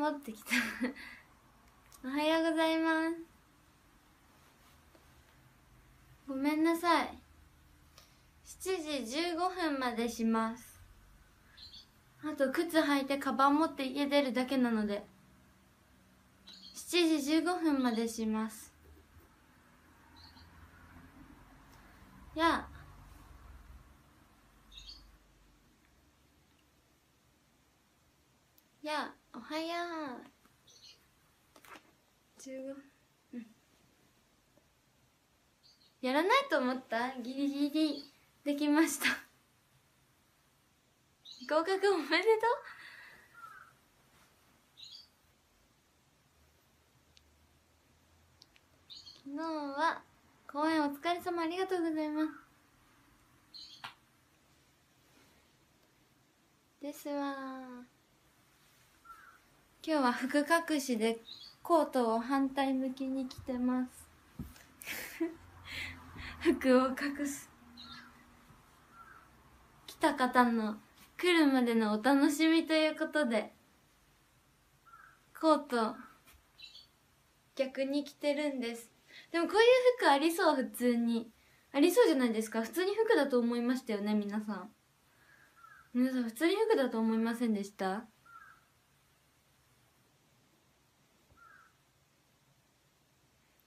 持ってきたおはようございます。ごめんなさい。7時15分までします。あと靴履いてカバン持って家出るだけなので7時15分までします。やおはよう。15、うん、やらないと思った。ギリギリできました。合格おめでとう。昨日は公演お疲れ様、ありがとうございます。ですわ。今日は服隠しでコートを反対向きに着てます服を隠す。来た方の来るまでのお楽しみということでコート逆に着てるんです。でもこういう服ありそう。普通にありそうじゃないですか。普通に服だと思いましたよね。皆さん普通に服だと思いませんでした？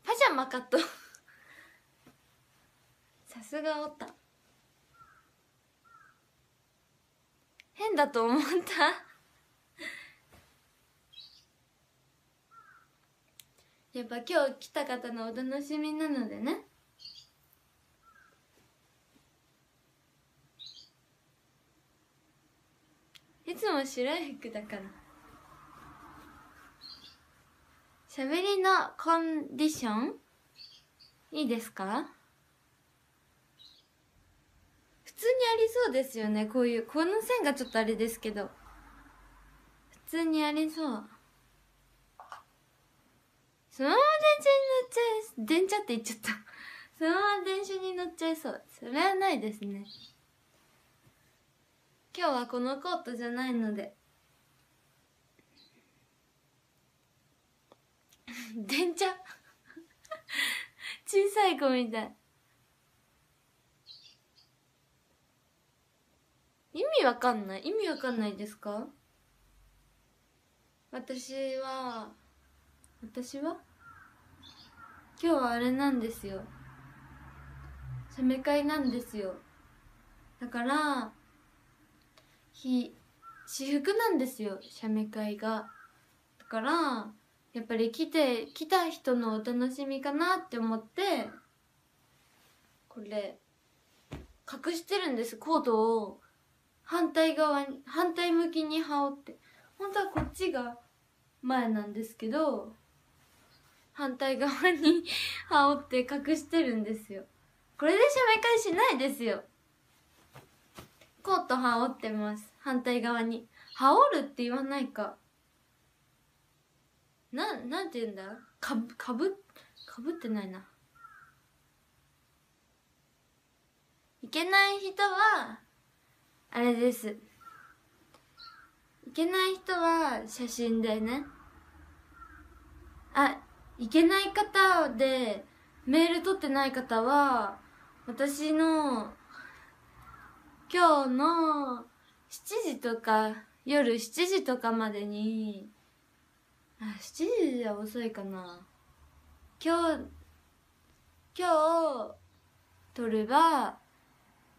パジャマかとさすがオタ。変だと思ったやっぱ今日来た方のお楽しみなのでね。いつも白い服だから。喋りのコンディションいいですか？普通にありそうですよね。この線がちょっとあれですけど普通にありそう。そのまま電車って言っちゃったそのまま電車に乗っちゃいそう。それはないですね。今日はこのコートじゃないので電車小さい子みたい。意味わかんないですか？私は今日はあれなんですよ。写メ会なんですよ。だから私服なんですよ、写メ会が。だからやっぱり来た人のお楽しみかなって思ってこれ隠してるんです。コートを反対向きに羽織って、本当はこっちが前なんですけど反対側に羽織って隠してるんですよ。これで写メ会しないですよ。コート羽織ってます。反対側に羽織るって言わないか。なんて言うんだ。かぶってないな。いけない人はあれです。いけない人は写真でね。いけない方でメール取ってない方は私の今日の7時とか夜7時とかまでに7時じゃ遅いかな。今日撮れば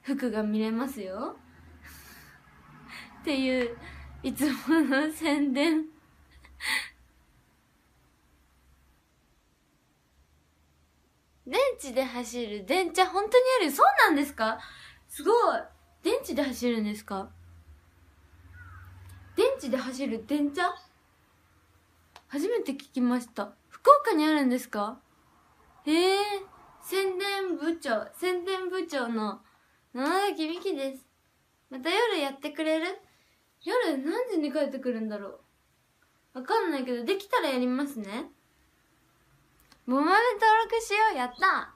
服が見れますよっていういつもの宣伝電池で走る電車本当にある？そうなんですか？すごい。電池で走るんですか？電池で走る電車初めて聞きました。福岡にあるんですか？宣伝部長の七崎美希です。また夜やってくれる？夜何時に帰ってくるんだろう。わかんないけどできたらやりますね。ボマメ登録しよう。やった。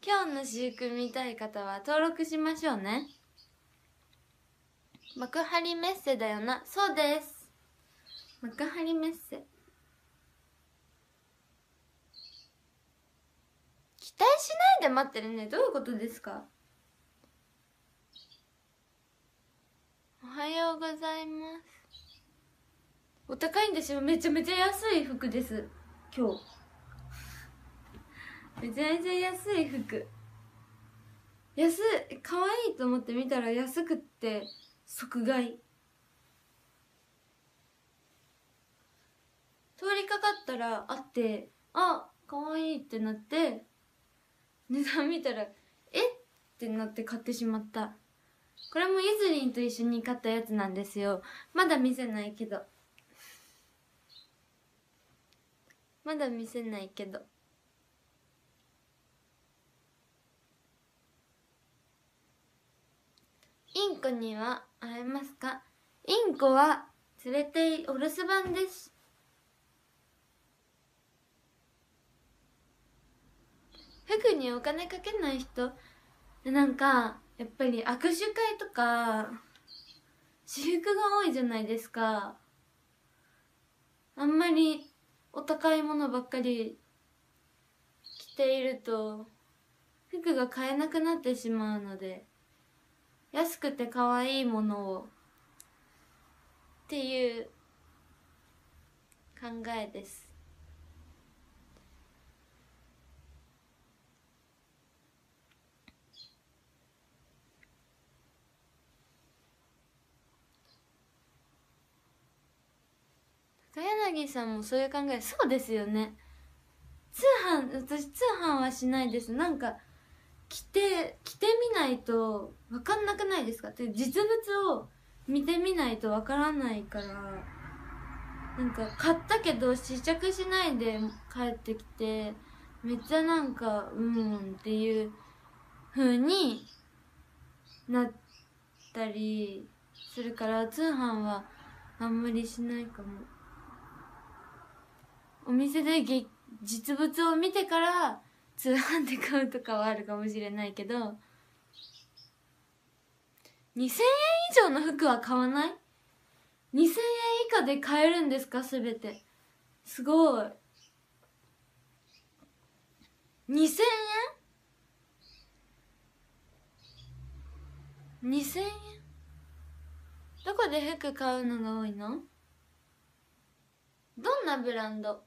今日の私服見たい方は登録しましょうね。幕張メッセだよな。そうです、幕張メッセ。期待しないで待ってるね。どういうことですか？おはようございます。お高いんですよ。めちゃめちゃ安い服です、今日。めちゃめちゃ安い服。可愛いと思って見たら安くって即買い。通りかかったらあって、あ、可愛いってなって、値段見たらえってなって買ってしまった。これもイズリンと一緒に買ったやつなんですよ。まだ見せないけど、まだ見せないけど。インコには会えますか？インコは連れてお留守番です。服にお金かけない人、なんかやっぱり握手会とか私服が多いじゃないですか。あんまりお高いものばっかり着ていると服が買えなくなってしまうので、安くて可愛いものをっていう考えです。高柳さんもそういう考え。そうですよね。私通販はしないです。なんか着てみないと分かんなくないですか？って実物を見てみないと分からないから。なんか買ったけど試着しないで帰ってきて、めっちゃなんかっていう風になったりするから、通販はあんまりしないかも。お店で実物を見てから通販で買うとかはあるかもしれないけど、2000円以上の服は買わない？ 2000 円以下で買えるんですか？すべて。すごい。2000円 ?2000 円？どこで服買うのが多いの？どんなブランド？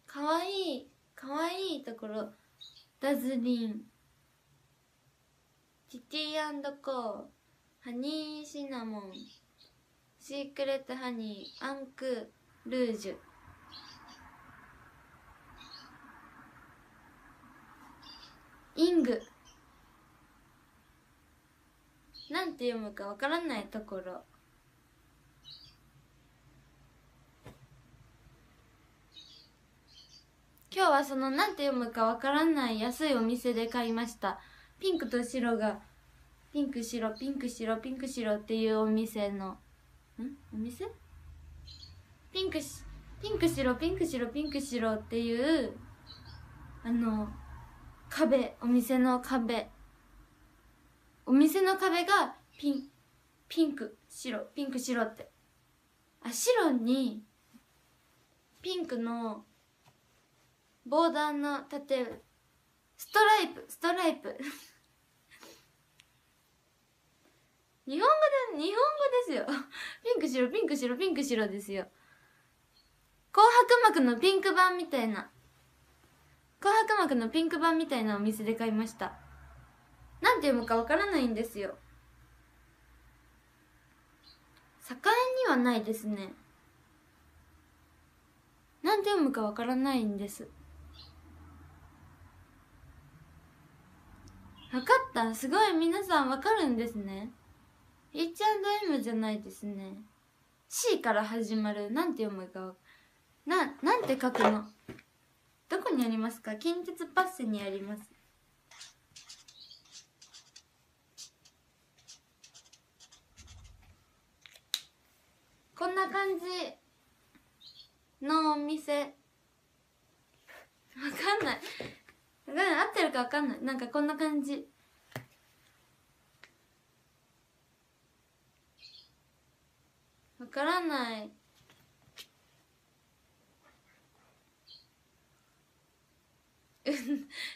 かわいいところ。ダズリン、ティティ&コー、ハニーシナモン、シークレットハニー、アンクルージュ。イング、なんて読むかわからないところ。今日はそのなんて読むかわからない安いお店で買いました。ピンクと白がピンク白っていうお店のお店？ピンク白っていう壁、お店の壁がピンク白って、白にピンクのボーダーの縦ストライプ日本語ですよ。ピンク白ですよ。紅白幕のピンク版みたいなお店で買いました。なんて読むかわからないんですよ。栄にはないですね。なんて読むかわからないんです。わかった。すごい、皆さんわかるんですね。H&M じゃないですね。C から始まる。なんて読むかなんて書くの？どこにありますか？近鉄パッセにあります。こんな感じのお店。わかんない。合ってるかわかんない。なんかこんな感じ。からない。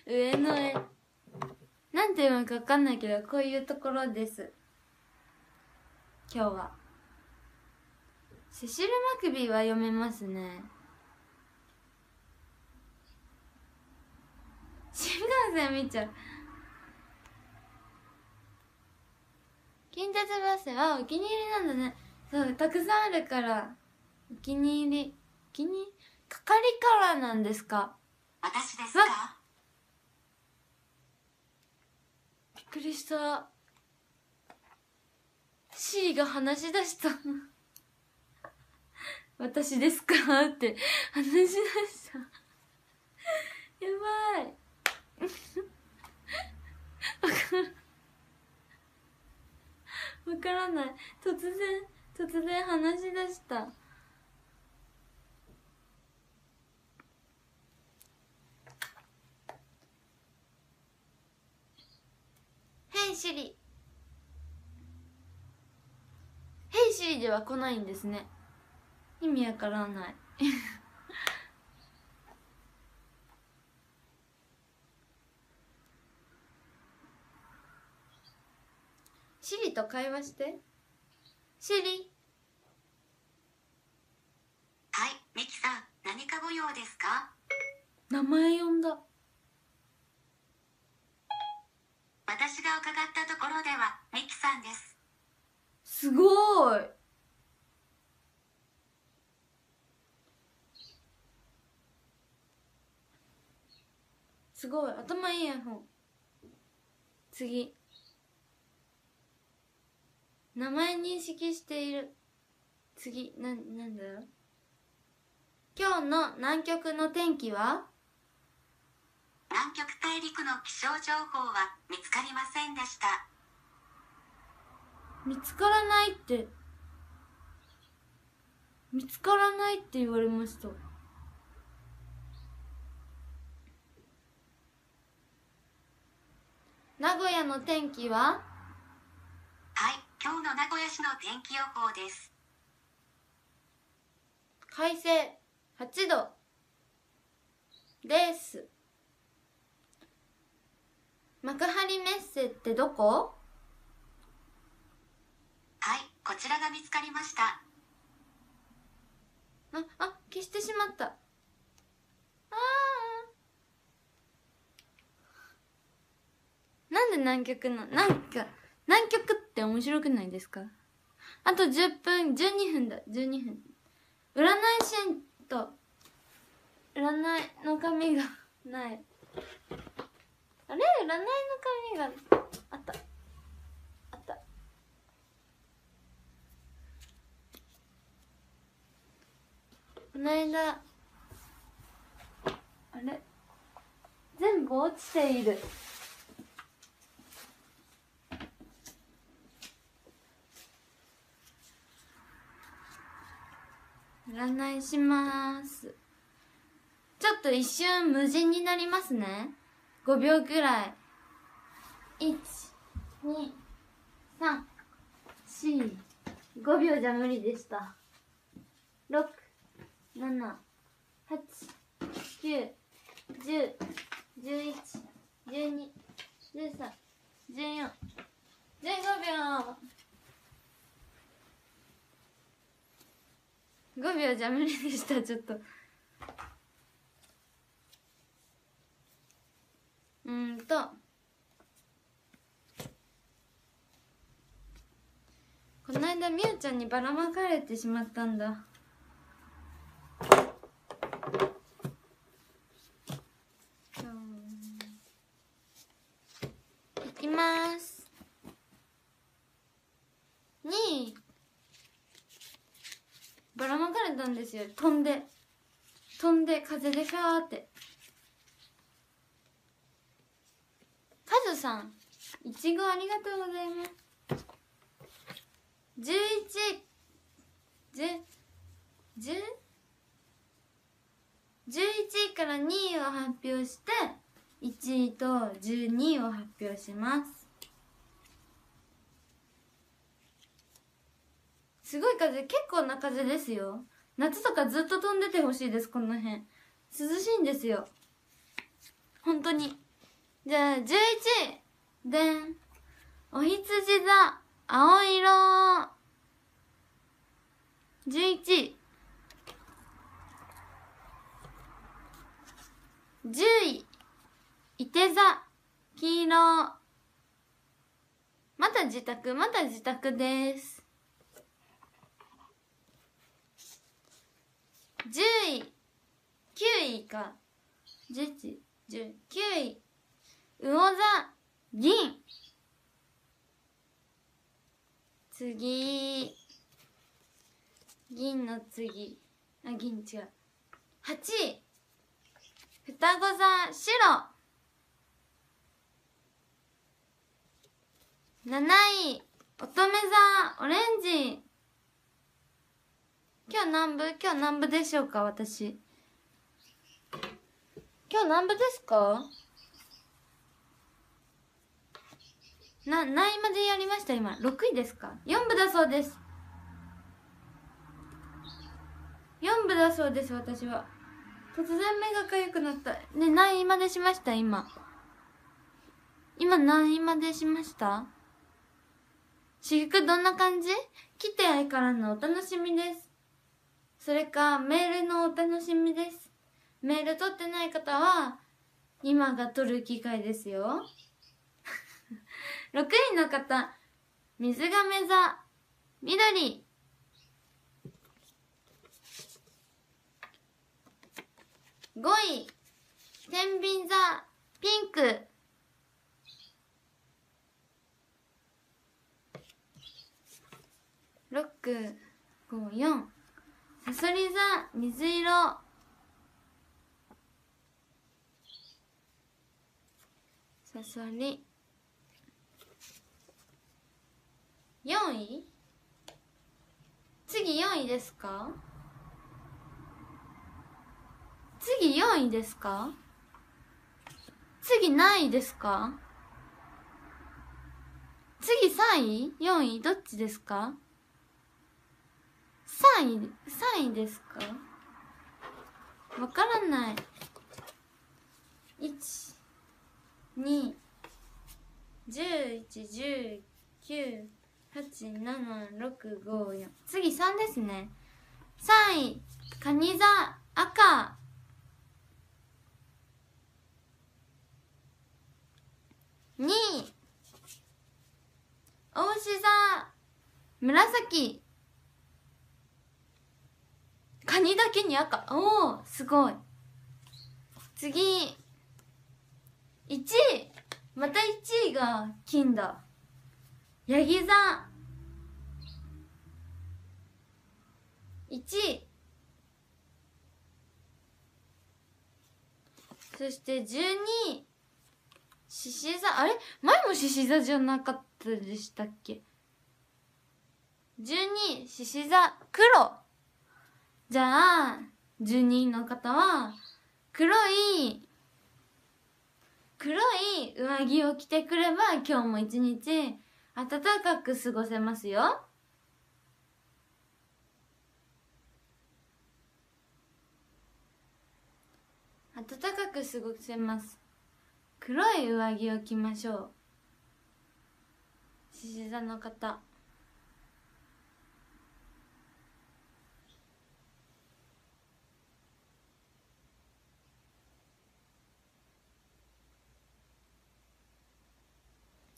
上の絵なんていうのか分かんないけど、こういうところです。今日はセシル・マクビーは読めますね。新幹線見ちゃう。近鉄バスはお気に入りなんだね。そう、たくさんあるからお気に入り。係からなんですか？私ですか？びっくりした。シリが話し出した私ですかって話し出した。やばいわからない。突然話し出した。ヘイシリ。ヘイシリでは来ないんですね。意味わからないシリと会話して。シリ。はい、ミキさん、何かご用ですか？名前呼んだ。私が伺ったところではミキさんです。すごい。すごい、頭いいiPhone。次。名前認識している。次、なんだよ。今日の南極の天気は？南極大陸の気象情報は見つかりませんでした。見つからないって言われました。名古屋の天気は？はい、今日の名古屋市の天気予報です。快晴8度です。幕張メッセってどこ？はい、こちらが見つかりました。消してしまった。なんで南極の南極って面白くないですか？あと10分12分だ。12分。占い師と占いの紙がない。あれ、占いの紙があった。この間、あれ全部落ちている。占いします。ちょっと一瞬無人になりますね。5秒くらい。1、2、3、4、5秒じゃ無理でした。6、7、8、9、10、11、12、13、14、15秒。5秒じゃ無理でした。ちょっとこの間みゆちゃんにばらまかれてしまったんだ。いきます。にばらまかれたんですよ。飛んで風でファーって。カズさん、いちごありがとうございます。11位から2位を発表して1位と12位を発表します。すごい風、結構な風ですよ。夏とかずっと飛んでてほしいです、この辺。涼しいんですよ。本当に。じゃあ、11位。でん。おひつじ座、青色。11位。10位。いて座、黄色。また自宅です。10位。9位か。11、10、9位。魚座、銀。次。銀の次。あ、銀違う。8位。双子座、白。7位。乙女座、オレンジ。今日何部でしょうか、私。今日何部ですか？何位までやりました今。6位ですか？ 4 部だそうです。4部だそうです、私は。突然目がかゆくなった。ね、何位までしました今。今何位までしました？私服どんな感じ？来てからのお楽しみです。それか、メールのお楽しみです。メール取ってない方は、今が取る機会ですよ。6位の方、水亀座、緑。5位、天秤座、ピンク。6、5、4。さそり座、水色。さそり。4位？次4位ですか？次4位ですか？次何位ですか？次3位？ 4 位？どっちですか？3位ですか？わからない。1、2、11、19、8、7、6、5、4。次3ですね。3位、蟹座、赤。2位、牡牛座、紫。カニだけに赤。おー、すごい。次。1位。また1位が金だ。ヤギ座。1位。そして12位。獅子座。あれ？前も獅子座じゃなかったでしたっけ？ 12 位、獅子座、黒。じゃあ、12位の方は、黒い上着を着てくれば、今日も一日、暖かく過ごせますよ。暖かく過ごせます。黒い上着を着ましょう。獅子座の方。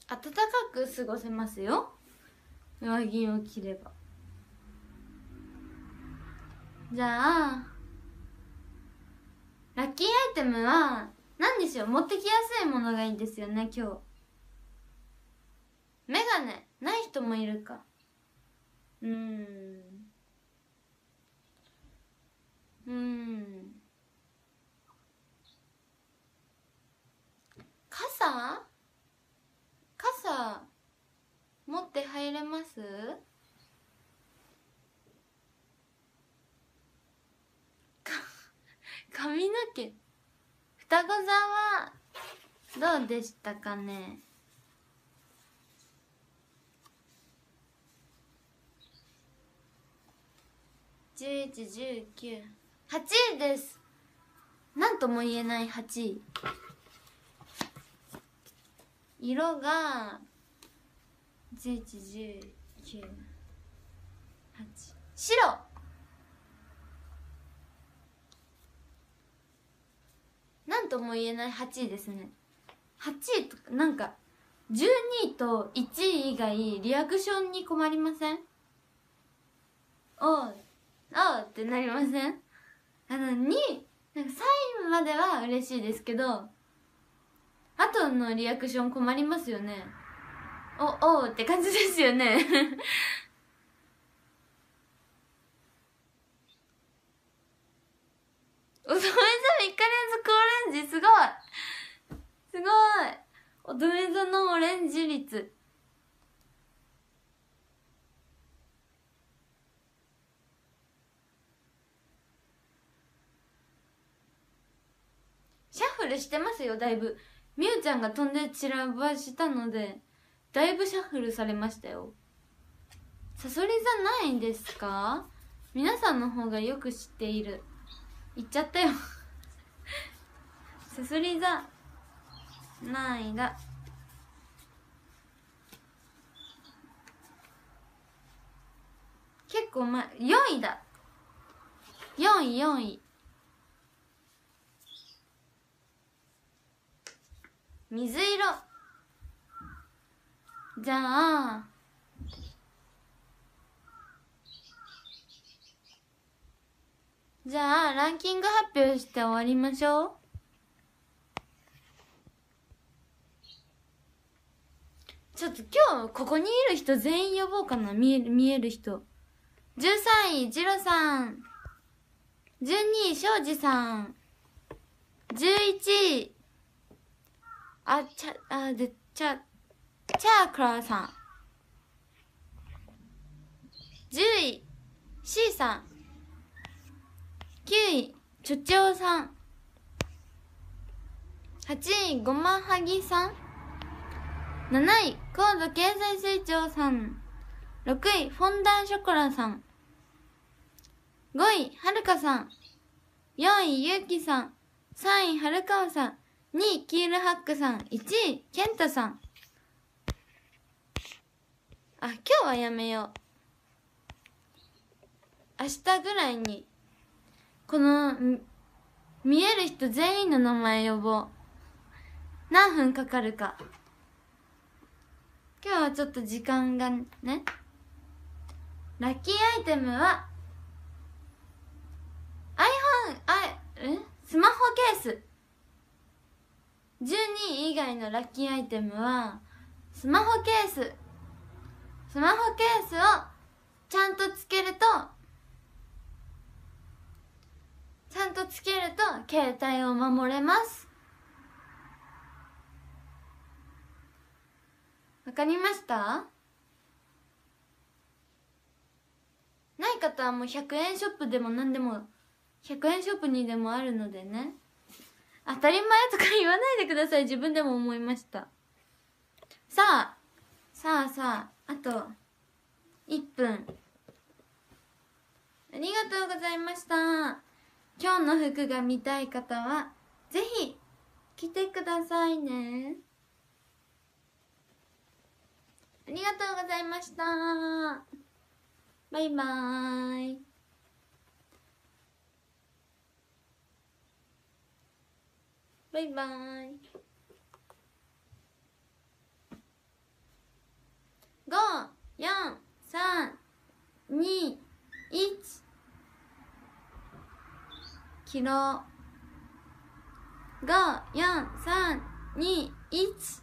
暖かく過ごせますよ。上着を着れば。じゃあ、ラッキーアイテムは何でしょう？持ってきやすいものがいいんですよね、今日。メガネない人もいるか。傘持って入れます？髪の毛。双子座はどうでしたかね？ 11、19、8位です。なんとも言えない8位。色が11、19、8、白。なんとも言えない8位ですね。8位とかなんか12位と1位以外リアクションに困りません？おうってなりません？2位なんか3位までは嬉しいですけど、あとのリアクション困りますよね。おうって感じですよね。乙女座3日連続オレンジ、すごいすごい。乙女座のオレンジ率。シャッフルしてますよ、だいぶ。みゆちゃんが飛んで散らばしたのでだいぶシャッフルされましたよ。サソリ座ないんですか？皆さんの方がよく知っている。言っちゃったよ。サソリ座何位だ？結構前、4位だ。4位。水色。じゃあランキング発表して終わりましょう。ちょっと今日ここにいる人全員呼ぼうかな。見える人。13位ジロさん、12位庄司さん、11位チャークラさん、10位 C さん、9位チョチョウさん、8位ごまはぎさん、7位高度経済成長さん、6位フォンダンショコラさん、5位はるかさん、4位ゆうきさん、3位はるかわさん、2位キールハックさん、1位ケンタさん。今日はやめよう。明日ぐらいにこの見える人全員の名前呼ぼう。何分かかるか。今日はちょっと時間がね。ラッキーアイテムは iPhone、スマホケース。12位以外のラッキーアイテムはスマホケース。スマホケースをちゃんとつけると携帯を守れます。わかりました？ない方はもう100円ショップでも何でも100円ショップにでもあるのでね。当たり前とか言わないでください。自分でも思いました。さああと1分。ありがとうございました。今日の服が見たい方はぜひ来てくださいね。ありがとうございました。バイバーイ。バイバーイ。5、4、3、2、1。切ろう。5、4、3、2、1。